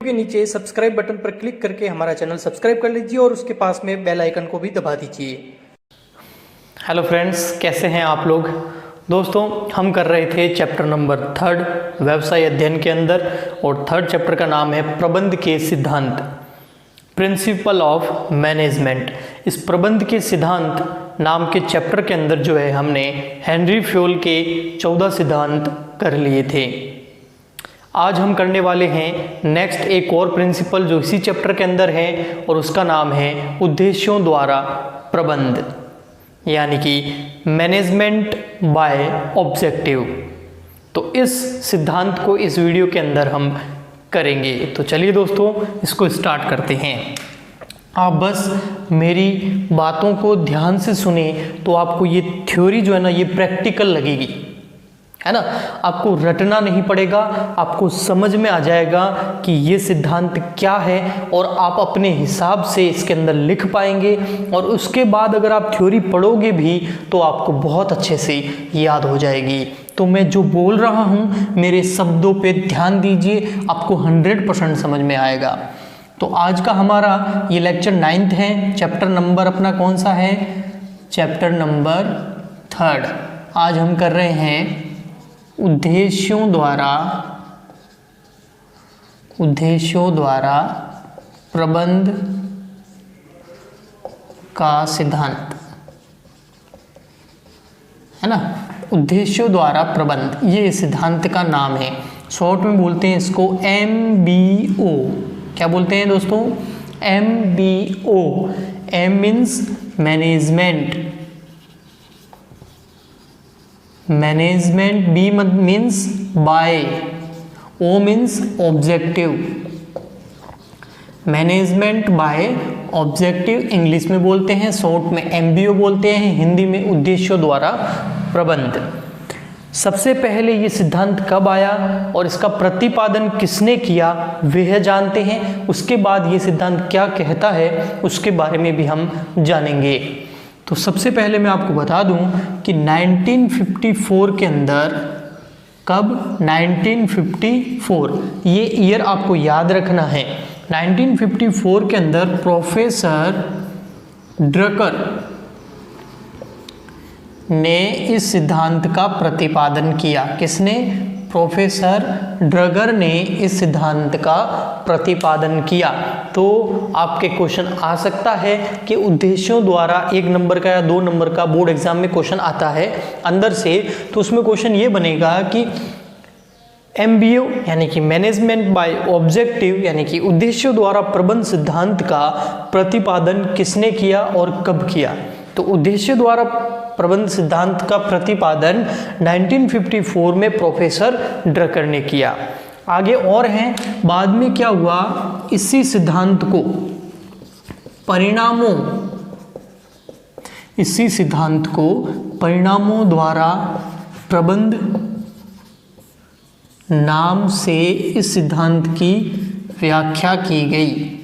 के नीचे subscribe button पर क्लिक करके हमारा चैनल सब्सक्राइब कर लीजिए और उसके पास में बेल आइकन को भी दबा दीजिए। हेलो फ्रेंड्स, कैसे हैं आप लोग। दोस्तों, हम कर रहे थे चैप्टर नंबर 3 व्यवसाय अध्ययन के अंदर, और 3 चैप्टर का नाम है प्रबंध के सिद्धांत, प्रिंसिपल ऑफ मैनेजमेंट। इस प्रबंध के सिद्धांत नाम के चैप्टर के अंदर जो है हमने हेनरी फ्योल के 14 सिद्धांत कर लिए थे। आज हम करने वाले हैं नेक्स्ट एक और प्रिंसिपल जो इसी चैप्टर के अंदर है, और उसका नाम है उद्देश्यों द्वारा प्रबंध, यानी कि मैनेजमेंट बाय ऑब्जेक्टिव। तो इस सिद्धांत को इस वीडियो के अंदर हम करेंगे। तो चलिए दोस्तों, इसको स्टार्ट करते हैं। आप बस मेरी बातों को ध्यान से सुने तो आपको ये थ्योरी जो है ना, ये प्रैक्टिकल लगेगी, है ना। आपको रटना नहीं पड़ेगा, आपको समझ में आ जाएगा कि ये सिद्धांत क्या है, और आप अपने हिसाब से इसके अंदर लिख पाएंगे। और उसके बाद अगर आप थ्योरी पढ़ोगे भी तो आपको बहुत अच्छे से याद हो जाएगी। तो मैं जो बोल रहा हूँ, मेरे शब्दों पे ध्यान दीजिए, आपको 100% समझ में आएगा। तो आज का हमारा ये लेक्चर 9th है। चैप्टर नंबर अपना कौन सा है? Chapter number 3। आज हम कर रहे हैं उद्देश्यों द्वारा प्रबंध का सिद्धांत, है ना। उद्देश्यों द्वारा प्रबंध, ये सिद्धांत का नाम है। शॉर्ट में बोलते हैं इसको MBO। क्या बोलते हैं दोस्तों? MBO। M means management, management, B means by, O means objective. Management by objective English में बोलते हैं, शॉर्ट में MBO बोलते हैं, हिंदी में उद्देश्यों द्वारा प्रबंध। सबसे पहले ये सिद्धांत कब आया और इसका प्रतिपादन किसने किया वह जानते हैं। उसके बाद ये सिद्धांत क्या कहता है उसके बारे में भी हम जानेंगे। तो सबसे पहले मैं आपको बता दूं कि 1954 के अंदर, कब? 1954, ये ईयर आपको याद रखना है। 1954 के अंदर प्रोफेसर ड्रकर ने इस सिद्धांत का प्रतिपादन किया। किसने? प्रोफेसर ड्रगर ने इस सिद्धांत का प्रतिपादन किया। तो आपके क्वेश्चन आ सकता है कि उद्देश्यों द्वारा 1 नंबर का या 2 नंबर का बोर्ड एग्जाम में क्वेश्चन आता है अंदर से, तो उसमें क्वेश्चन ये बनेगा कि MBO यानी कि मैनेजमेंट बाय ऑब्जेक्टिव, यानी कि उद्देश्यों द्वारा प्रबंध सिद्धांत का प्रतिपादन किसने किया और कब किया। तो उद्देश्य द्वारा प्रबंध सिद्धांत का प्रतिपादन 1954 में प्रोफेसर ड्रकर ने किया। आगे और हैं, बाद में क्या हुआ, इसी सिद्धांत को परिणामों द्वारा प्रबंध नाम से इस सिद्धांत की व्याख्या की गई।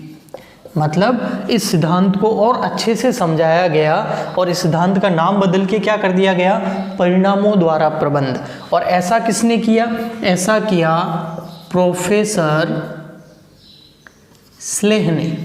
मतलब इस सिद्धांत को और अच्छे से समझाया गया और इस सिद्धांत का नाम बदल के क्या कर दिया गया? परिणामों द्वारा प्रबंध। और ऐसा किसने किया? ऐसा किया प्रोफेसर स्लेह ने।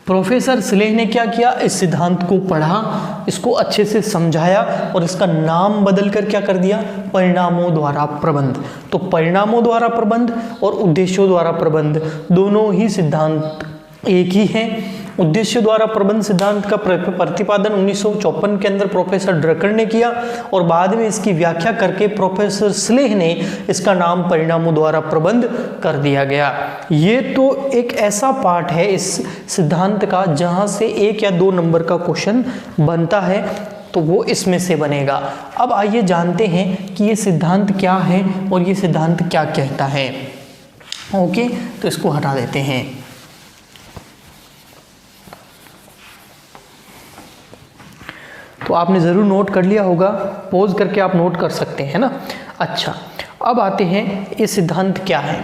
प्रोफेसर स्लेह ने क्या किया? इस सिद्धांत को पढ़ा, इसको अच्छे से समझाया और इसका नाम बदल कर क्या कर दिया? परिणामों द्वारा प्रबंध। तो परिणामों द्वारा प्रबंध और उद्देश्यों द्वारा प्रबंध दोनों ही सिद्धांत एक ही हैं। उद्देश्य द्वारा प्रबंध सिद्धांत का प्रतिपादन 1954 के अंदर प्रोफेसर ड्रकर ने किया, और बाद में इसकी व्याख्या करके प्रोफेसर स्लेह ने इसका नाम परिणामों द्वारा प्रबंध कर दिया गया। ये तो एक ऐसा पार्ट है इस सिद्धांत का जहां से 1 या 2 नंबर का क्वेश्चन बनता है, तो वो इसमें से बनेगा। अब आइए जानते हैं कि ये सिद्धांत क्या है और ये सिद्धांत क्या कहता है। ओके, तो इसको हटा देते हैं। तो आपने ज़रूर नोट कर लिया होगा, पॉज करके आप नोट कर सकते हैं ना। अच्छा, अब आते हैं ये सिद्धांत क्या है।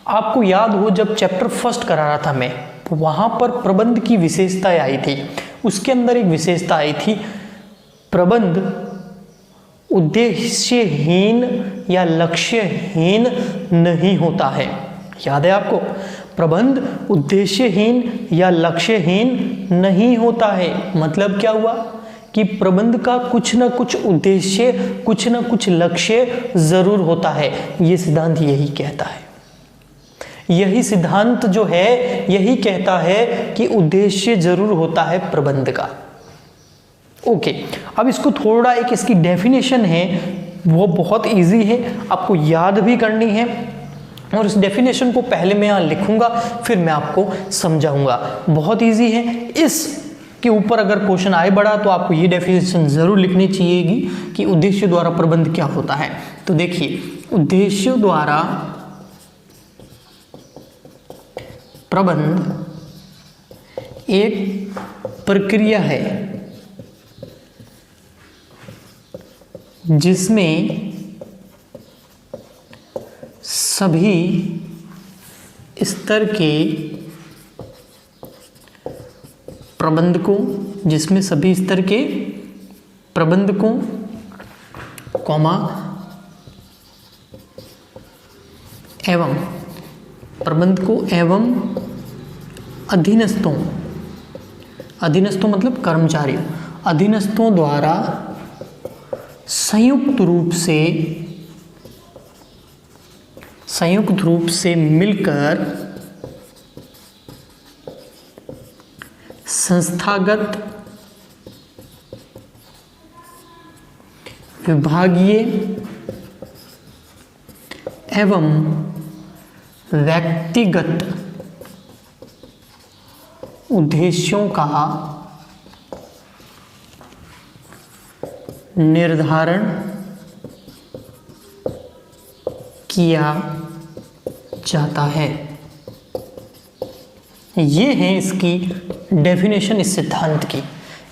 आपको याद हो जब चैप्टर 1 करा रहा था मैं, वहाँ पर प्रबंध की विशेषताएं आई थी। उसके अंदर एक विशेषता आई थी, प्रबंध उद्देश्यहीन या लक्ष्यहीन नहीं होता है। याद है आपको, प्रबंध उद्देश्यहीन या लक्ष्यहीन नहीं होता है। मतलब क्या हुआ कि प्रबंध का कुछ ना कुछ उद्देश्य, कुछ ना कुछ लक्ष्य जरूर होता है। ये सिद्धांत यही कहता है, यही सिद्धांत जो है यही कहता है कि उद्देश्य जरूर होता है प्रबंध का। ओके, अब इसको थोड़ा एक इसकी डेफिनेशन है, वो बहुत इजी है, आपको याद भी करनी है। और इस डेफिनेशन को पहले मैं यहाँ लिखूंगा, फिर मैं आपको समझाऊंगा। बहुत इजी है, इस के ऊपर अगर क्वेश्चन आए बड़ा तो आपको ये डेफिनेशन जरूर लिखनी चाहिएगी कि उद्देश्य द्वारा प्रबंध क्या होता है। तो देखिए, उद्देश्य द्वारा प्रबंध एक प्रक्रिया है जिसमें सभी स्तर के प्रबंधकों, जिसमें सभी स्तर के प्रबंधकों कॉमा एवं प्रबंधकों एवं अधीनस्थों, अधीनस्थों मतलब कर्मचारियों, अधीनस्थों द्वारा संयुक्त रूप से मिलकर संस्थागत, विभागीय एवं व्यक्तिगत उद्देश्यों का निर्धारण किया जाता है। ये है इसकी डेफिनेशन इस सिद्धांत की।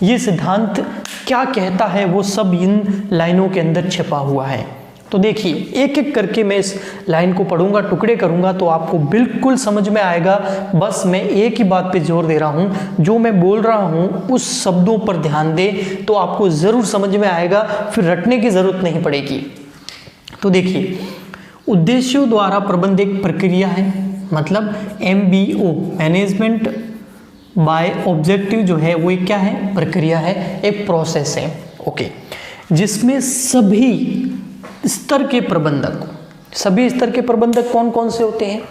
ये सिद्धांत क्या कहता है वो सब इन लाइनों के अंदर छिपा हुआ है। तो देखिए, एक एक करके मैं इस लाइन को पढ़ूंगा, टुकड़े करूंगा, तो आपको बिल्कुल समझ में आएगा। बस मैं एक ही बात पे जोर दे रहा हूं, जो मैं बोल रहा हूं उस शब्दों पर ध्यान दे तो आपको जरूर समझ में आएगा, फिर रटने की जरूरत नहीं पड़ेगी। तो देखिए, उद्देश्यों द्वारा प्रबंध एक प्रक्रिया है, मतलब MBO मैनेजमेंट बाय ऑब्जेक्टिव जो है वो एक क्या है, प्रक्रिया है, एक प्रोसेस है। ओके, जिसमें सभी स्तर के प्रबंधक, सभी स्तर के प्रबंधक कौन कौन से होते हैं?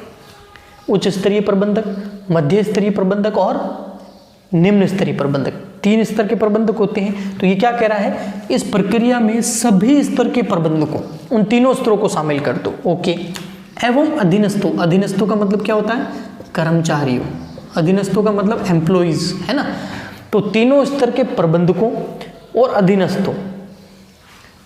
उच्च स्तरीय प्रबंधक, मध्य स्तरीय प्रबंधक और निम्न स्तरीय प्रबंधक, 3 स्तर के प्रबंधक होते हैं। तो ये क्या कह रहा है, इस प्रक्रिया में सभी स्तर के प्रबंधकों, उन तीनों स्तरों को शामिल कर दो। ओके, एवं अधीनस्थों, अधीनस्थों का मतलब क्या होता है, कर्मचारियों, अधीनस्थों का मतलब एम्प्लॉइज है ना। तो तीनों स्तर के प्रबंधकों और अधीनस्थों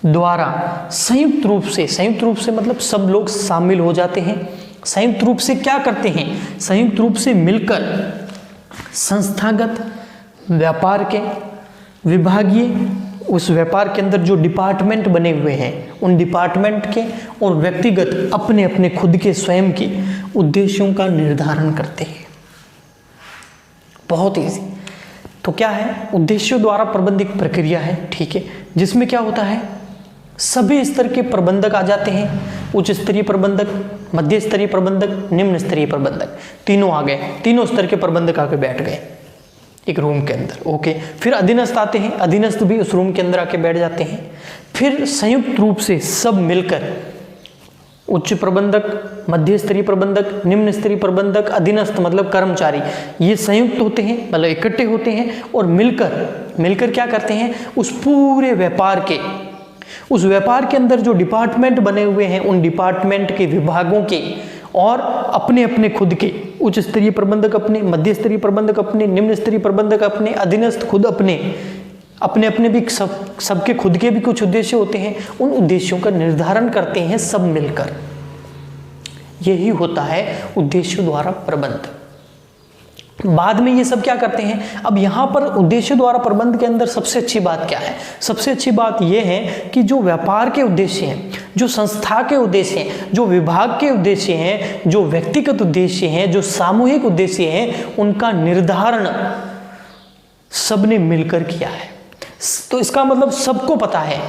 द्वारा संयुक्त रूप से मतलब सब लोग शामिल हो जाते हैं। संयुक्त रूप से क्या करते हैं, संयुक्त रूप से मिलकर संस्थागत, व्यापार के, विभागीय, उस व्यापार के अंदर जो डिपार्टमेंट बने हुए हैं उन डिपार्टमेंट के, और व्यक्तिगत अपने अपने खुद के स्वयं के उद्देश्यों का निर्धारण करते हैं। बहुत इजी। तो क्या है, उद्देश्यों द्वारा प्रबंध एक प्रक्रिया है, ठीक है, जिसमें क्या होता है, सभी स्तर के प्रबंधक आ जाते हैं। उच्च स्तरीय प्रबंधक, मध्य स्तरीय प्रबंधक, निम्न स्तरीय प्रबंधक, तीनों आ गए, तीनों स्तर के प्रबंधक आके बैठ गए एक रूम के अंदर। ओके, फिर अधीनस्थ आते हैं, अधीनस्थ भी उस रूम के अंदर आके बैठ जाते हैं। फिर संयुक्त रूप से सब मिलकर उच्च प्रबंधक, मध्य स्तरीय प्रबंधक, निम्न स्तरीय प्रबंधक, अधीनस्थ मतलब कर्मचारी, ये संयुक्त होते हैं, मतलब इकट्ठे होते हैं और मिलकर क्या करते हैं, उस पूरे व्यापार के, उस व्यापार के अंदर जो डिपार्टमेंट बने हुए हैं उन डिपार्टमेंट के, विभागों के, और अपने अपने खुद के, उच्च स्तरीय प्रबंधक अपने, मध्य स्तरीय प्रबंधक अपने, निम्न स्तरीय प्रबंधक अपने, अधीनस्थ खुद अपने अपने भी सबके खुद के भी कुछ उद्देश्य होते हैं, उन उद्देश्यों का निर्धारण करते हैं सब मिलकर। यही होता है उद्देश्यों द्वारा प्रबंध। बाद में ये सब क्या करते हैं, अब यहाँ पर उद्देश्य द्वारा प्रबंध के अंदर सबसे अच्छी बात क्या है, सबसे अच्छी बात यह है कि जो व्यापार के उद्देश्य हैं, जो संस्था के उद्देश्य हैं, जो विभाग के उद्देश्य हैं, जो व्यक्तिगत उद्देश्य हैं, जो सामूहिक उद्देश्य हैं, उनका निर्धारण सबने मिलकर किया है। तो इसका मतलब सबको पता है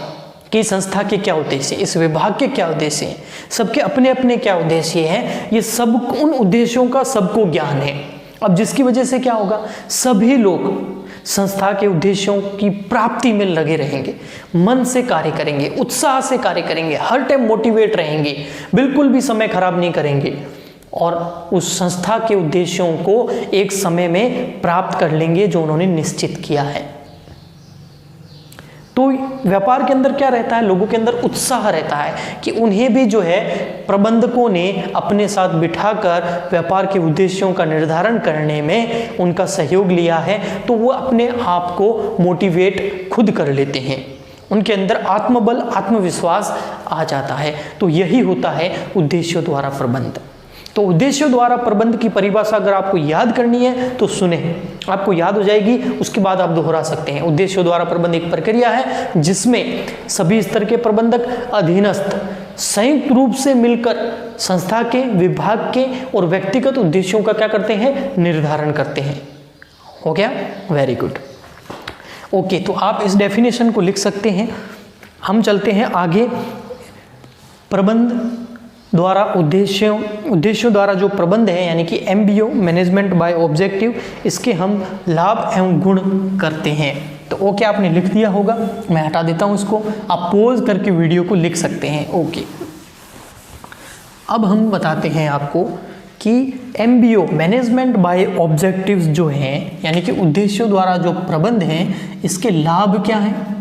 कि संस्था के क्या उद्देश्य, इस विभाग के क्या उद्देश्य हैं, सबके अपने अपने क्या उद्देश्य हैं, ये सब उन उद्देश्यों का सबको ज्ञान है। अब जिसकी वजह से क्या होगा, सभी लोग संस्था के उद्देश्यों की प्राप्ति में लगे रहेंगे, मन से कार्य करेंगे, उत्साह से कार्य करेंगे, हर टाइम मोटिवेट रहेंगे, बिल्कुल भी समय खराब नहीं करेंगे और उस संस्था के उद्देश्यों को एक समय में प्राप्त कर लेंगे जो उन्होंने निश्चित किया है। तो व्यापार के अंदर क्या रहता है, लोगों के अंदर उत्साह रहता है कि उन्हें भी जो है प्रबंधकों ने अपने साथ बिठाकर व्यापार के उद्देश्यों का निर्धारण करने में उनका सहयोग लिया है, तो वो अपने आप को मोटिवेट खुद कर लेते हैं, उनके अंदर आत्मबल आत्मविश्वास आ जाता है। तो यही होता है उद्देश्यों द्वारा प्रबंध। तो उद्देश्यों द्वारा प्रबंध की परिभाषा अगर आपको याद करनी है तो सुने, आपको याद हो जाएगी, उसके बाद आप दोहरा सकते हैं। उद्देश्यों द्वारा प्रबंध एक प्रक्रिया है जिसमें सभी स्तर के प्रबंधक अधीनस्थ संयुक्त रूप से मिलकर संस्था के, विभाग के और व्यक्तिगत उद्देश्यों का क्या करते हैं, निर्धारण करते हैं। हो गया, वेरी गुड। ओके, तो आप इस डेफिनेशन को लिख सकते हैं। हम चलते हैं आगे। प्रबंध द्वारा उद्देश्यों द्वारा जो प्रबंध है यानी कि MBO मैनेजमेंट बाय ऑब्जेक्टिव, इसके हम लाभ एवं गुण करते हैं। तो ओके, आपने लिख दिया होगा, मैं हटा देता हूं इसको, आप पॉज करके वीडियो को लिख सकते हैं। ओके, अब हम बताते हैं आपको कि MBO मैनेजमेंट बाय ऑब्जेक्टिव्स जो हैं यानी कि उद्देश्यों द्वारा जो प्रबंध हैं, इसके लाभ क्या हैं।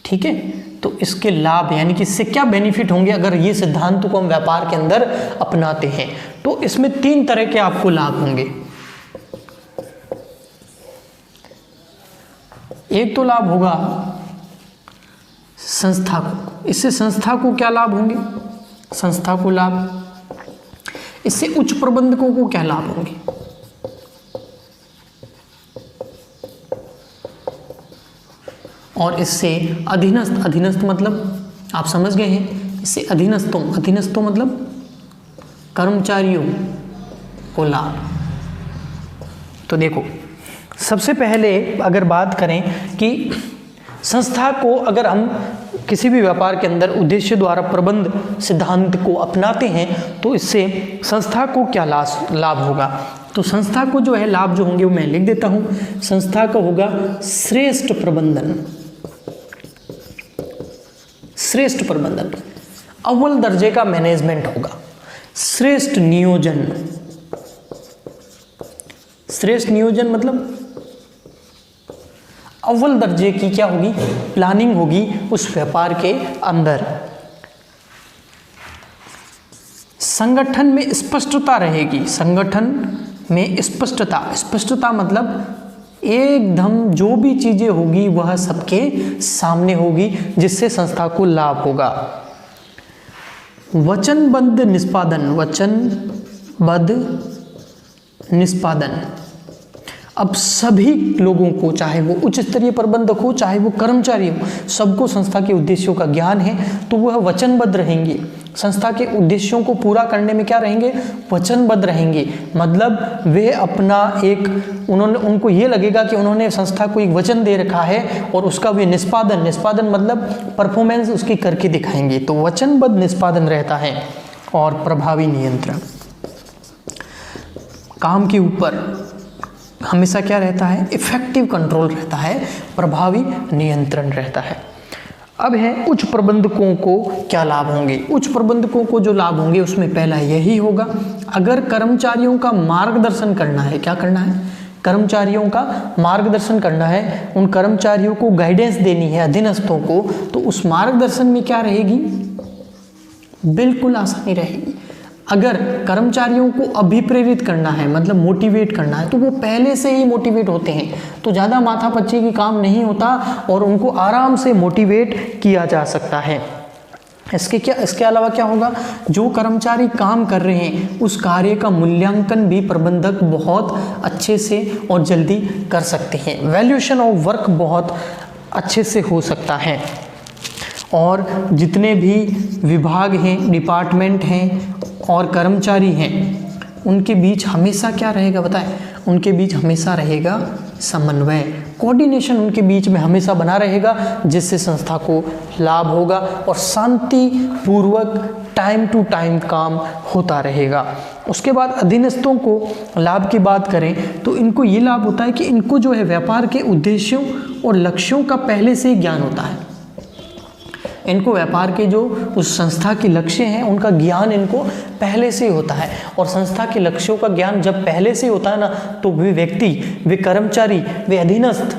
ठीक है, तो इसके लाभ यानी कि इससे क्या बेनिफिट होंगे अगर ये सिद्धांत को हम व्यापार के अंदर अपनाते हैं। तो इसमें 3 तरह के आपको लाभ होंगे। एक तो लाभ होगा संस्था को, इससे संस्था को क्या लाभ होंगे, संस्था को लाभ। इससे उच्च प्रबंधकों को क्या लाभ होंगे, और इससे अधीनस्थ मतलब आप समझ गए हैं, इससे अधीनस्थों मतलब कर्मचारियों को लाभ। तो देखो, सबसे पहले अगर बात करें कि संस्था को अगर हम किसी भी व्यापार के अंदर उद्देश्य द्वारा प्रबंध सिद्धांत को अपनाते हैं तो इससे संस्था को क्या लाभ होगा। तो संस्था को जो है लाभ जो होंगे वो मैं लिख देता हूं। संस्था का होगा श्रेष्ठ प्रबंधन, अव्वल दर्जे का मैनेजमेंट होगा, श्रेष्ठ नियोजन मतलब अव्वल दर्जे की क्या होगी, प्लानिंग होगी उस व्यापार के अंदर। संगठन में स्पष्टता रहेगी, संगठन में स्पष्टता मतलब एकदम जो भी चीजें होगी वह सबके सामने होगी, जिससे संस्था को लाभ होगा। वचनबद्ध निष्पादन, अब सभी लोगों को, चाहे वो उच्च स्तरीय प्रबंधक हो चाहे वो कर्मचारी हो, सबको संस्था के उद्देश्यों का ज्ञान है, तो वह वचनबद्ध रहेंगे, संस्था के उद्देश्यों को पूरा करने में क्या रहेंगे, वचनबद्ध रहेंगे। मतलब वे अपना उनको ये लगेगा कि उन्होंने संस्था को एक वचन दे रखा है और उसका वे निष्पादन मतलब परफॉर्मेंस उसकी करके दिखाएंगे। तो वचनबद्ध निष्पादन रहता है। और प्रभावी नियंत्रण, काम के ऊपर हमेशा क्या रहता है, इफेक्टिव कंट्रोल रहता है, प्रभावी नियंत्रण रहता है। अब है उच्च प्रबंधकों को क्या लाभ होंगे। उच्च प्रबंधकों को जो लाभ होंगे उसमें पहला यही होगा, अगर कर्मचारियों का मार्गदर्शन करना है, क्या करना है, कर्मचारियों का मार्गदर्शन करना है, उन कर्मचारियों को गाइडेंस देनी है, अधीनस्थों को, तो उस मार्गदर्शन में क्या रहेगी, बिल्कुल आसानी रहेगी। अगर कर्मचारियों को अभिप्रेरित करना है मतलब मोटिवेट करना है, तो वो पहले से ही मोटिवेट होते हैं, तो ज़्यादा माथापच्ची की काम नहीं होता और उनको आराम से मोटिवेट किया जा सकता है। इसके अलावा क्या होगा, जो कर्मचारी काम कर रहे हैं उस कार्य का मूल्यांकन भी प्रबंधक बहुत अच्छे से और जल्दी कर सकते हैं। वैल्यूएशन ऑफ वर्क बहुत अच्छे से हो सकता है। और जितने भी विभाग हैं, डिपार्टमेंट हैं और कर्मचारी हैं, उनके बीच हमेशा क्या रहेगा बताएं, उनके बीच हमेशा रहेगा समन्वय, कोऑर्डिनेशन उनके बीच में हमेशा बना रहेगा, जिससे संस्था को लाभ होगा और शांति पूर्वक टाइम टू टाइम काम होता रहेगा। उसके बाद अधीनस्थों को लाभ की बात करें तो इनको ये लाभ होता है कि इनको जो है व्यापार के उद्देश्यों और लक्ष्यों का पहले से ही ज्ञान होता है। इनको व्यापार के जो उस संस्था के लक्ष्य हैं उनका ज्ञान इनको पहले से ही होता है, और संस्था के लक्ष्यों का ज्ञान जब पहले से ही होता है ना, तो वे व्यक्ति, वे कर्मचारी, वे अधीनस्थ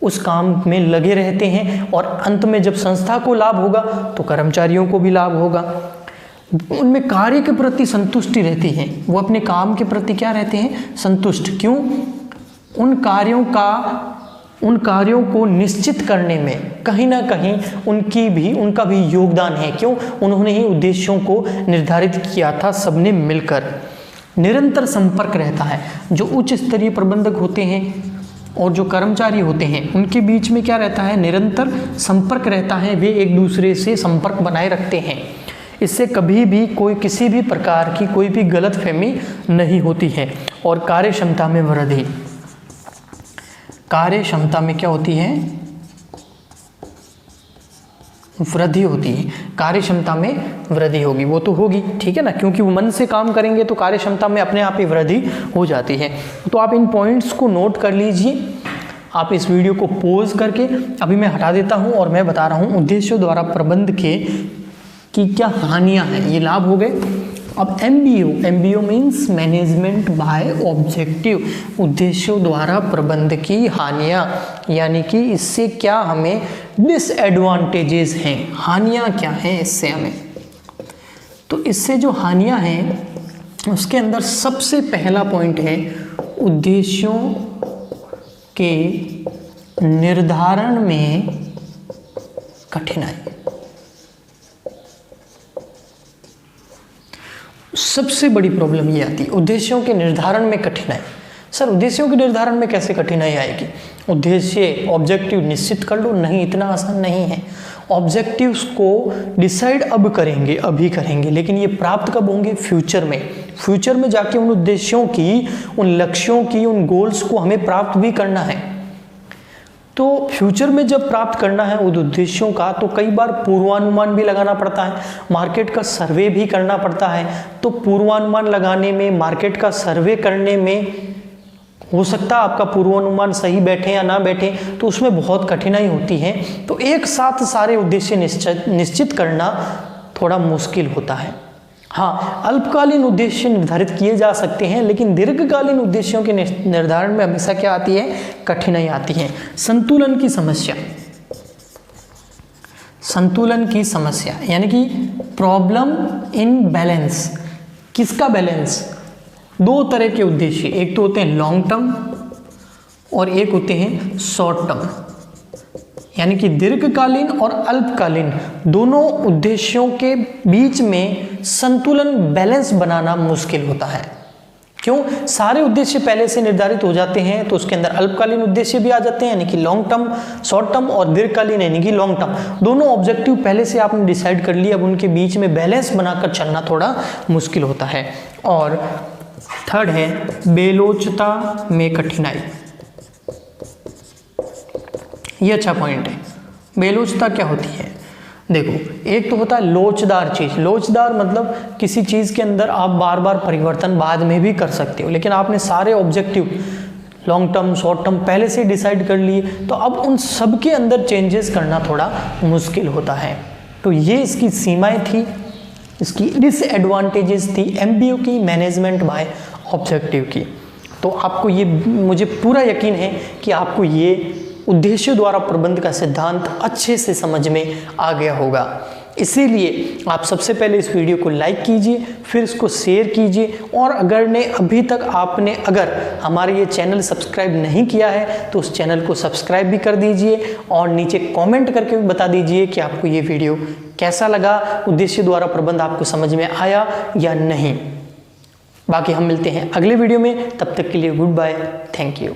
उस काम में लगे रहते हैं, और अंत में जब संस्था को लाभ होगा तो कर्मचारियों को भी लाभ होगा। उनमें कार्य के प्रति संतुष्टि रहती है, वो अपने काम के प्रति क्या रहते हैं, संतुष्ट। क्यों? उन कार्यों को निश्चित करने में कहीं ना कहीं उनका भी योगदान है। क्यों? उन्होंने ही उद्देश्यों को निर्धारित किया था सबने मिलकर। निरंतर संपर्क रहता है, जो उच्च स्तरीय प्रबंधक होते हैं और जो कर्मचारी होते हैं उनके बीच में क्या रहता है, निरंतर संपर्क रहता है। वे एक दूसरे से संपर्क बनाए रखते हैं, इससे कभी भी किसी भी प्रकार की कोई भी गलतफहमी नहीं होती है। और कार्य क्षमता में वृद्धि, कार्य क्षमता में क्या होती है, वृद्धि होती है। कार्य क्षमता में वृद्धि होगी, वो तो होगी, ठीक है ना, क्योंकि वो मन से काम करेंगे तो कार्य क्षमता में अपने आप ही वृद्धि हो जाती है। तो आप इन पॉइंट्स को नोट कर लीजिए। आप इस वीडियो को पॉज करके अभी मैं हटा देता हूं और मैं बता रहा हूं उद्देश्यों द्वारा प्रबंध की क्या हानियां हैं। ये लाभ हो गए। अब MBO means management by objective, उद्देश्यों द्वारा प्रबंध की हानियां, यानी कि इससे क्या हमें डिसएडवांटेजेस हैं, हानियां क्या हैं इससे हमें। तो इससे जो हानियां हैं उसके अंदर सबसे पहला पॉइंट है उद्देश्यों के निर्धारण में कठिनाई। सबसे बड़ी प्रॉब्लम ये आती है उद्देश्यों के निर्धारण में कठिनाई। सर उद्देश्यों के निर्धारण में कैसे कठिनाई आएगी? उद्देश्य ऑब्जेक्टिव निश्चित कर लो, नहीं, इतना आसान नहीं है। ऑब्जेक्टिव्स को डिसाइड अब करेंगे, अभी करेंगे, लेकिन ये प्राप्त कब होंगे? फ्यूचर में। फ्यूचर में जाके उन उद्देश्यों की, उन लक्ष्यों की, उन गोल्स को हमें प्राप्त भी करना है। तो फ्यूचर में जब प्राप्त करना है उन उद्देश्यों का, तो कई बार पूर्वानुमान भी लगाना पड़ता है, मार्केट का सर्वे भी करना पड़ता है। तो पूर्वानुमान लगाने में, मार्केट का सर्वे करने में हो सकता है आपका पूर्वानुमान सही बैठे या ना बैठे, तो उसमें बहुत कठिनाई होती है। तो एक साथ सारे उद्देश्य निश्चित करना थोड़ा मुश्किल होता है। हाँ, अल्पकालीन उद्देश्य निर्धारित किए जा सकते हैं, लेकिन दीर्घकालीन उद्देश्यों के निर्धारण में हमेशा क्या आती है? कठिनाई आती है। संतुलन की समस्या, संतुलन की समस्या यानी कि प्रॉब्लम इन बैलेंस। किसका बैलेंस? दो तरह के उद्देश्य, एक तो होते हैं लॉन्ग टर्म और एक होते हैं शॉर्ट टर्म, यानी कि दीर्घकालीन और अल्पकालीन दोनों उद्देश्यों के बीच में संतुलन, बैलेंस बनाना मुश्किल होता है। क्यों? सारे उद्देश्य पहले से निर्धारित हो जाते हैं, तो उसके अंदर अल्पकालीन उद्देश्य भी आ जाते हैं, यानी कि लॉन्ग टर्म, शॉर्ट टर्म, और दीर्घकालीन यानी कि लॉन्ग टर्म। दोनों ऑब्जेक्टिव पहले से आपने डिसाइड कर लिया, अब उनके बीच में बैलेंस बनाकर चलना थोड़ा मुश्किल होता है। और थर्ड है बेलोचता में कठिनाई। ये अच्छा पॉइंट है। बेलोचता क्या होती है? देखो, एक तो होता है लोचदार चीज। लोचदार मतलब किसी चीज के अंदर आप बार बार परिवर्तन बाद में भी कर सकते हो, लेकिन आपने सारे objective long term, short term पहले से डिसाइड कर लिए, तो अब उन सब के अंदर चेंजेस करना थोड़ा मुश्किल होता है। तो ये इसकी सीमाएं थी, इसकी डिसएडवांटेजेस थी MBO की, मैनेजमेंट बाय ऑब्जेक्टिव की। तो आपको ये, मुझे पूरा यकीन है कि आपको ये उद्देश्य द्वारा प्रबंध का सिद्धांत अच्छे से समझ में आ गया होगा। इसीलिए आप सबसे पहले इस वीडियो को लाइक कीजिए, फिर इसको शेयर कीजिए, और अगर हमारे ये चैनल सब्सक्राइब नहीं किया है तो उस चैनल को सब्सक्राइब भी कर दीजिए, और नीचे कमेंट करके भी बता दीजिए कि आपको ये वीडियो कैसा लगा, उद्देश्य द्वारा प्रबंध आपको समझ में आया या नहीं। बाकी हम मिलते हैं अगले वीडियो में, तब तक के लिए गुड बाय, थैंक यू।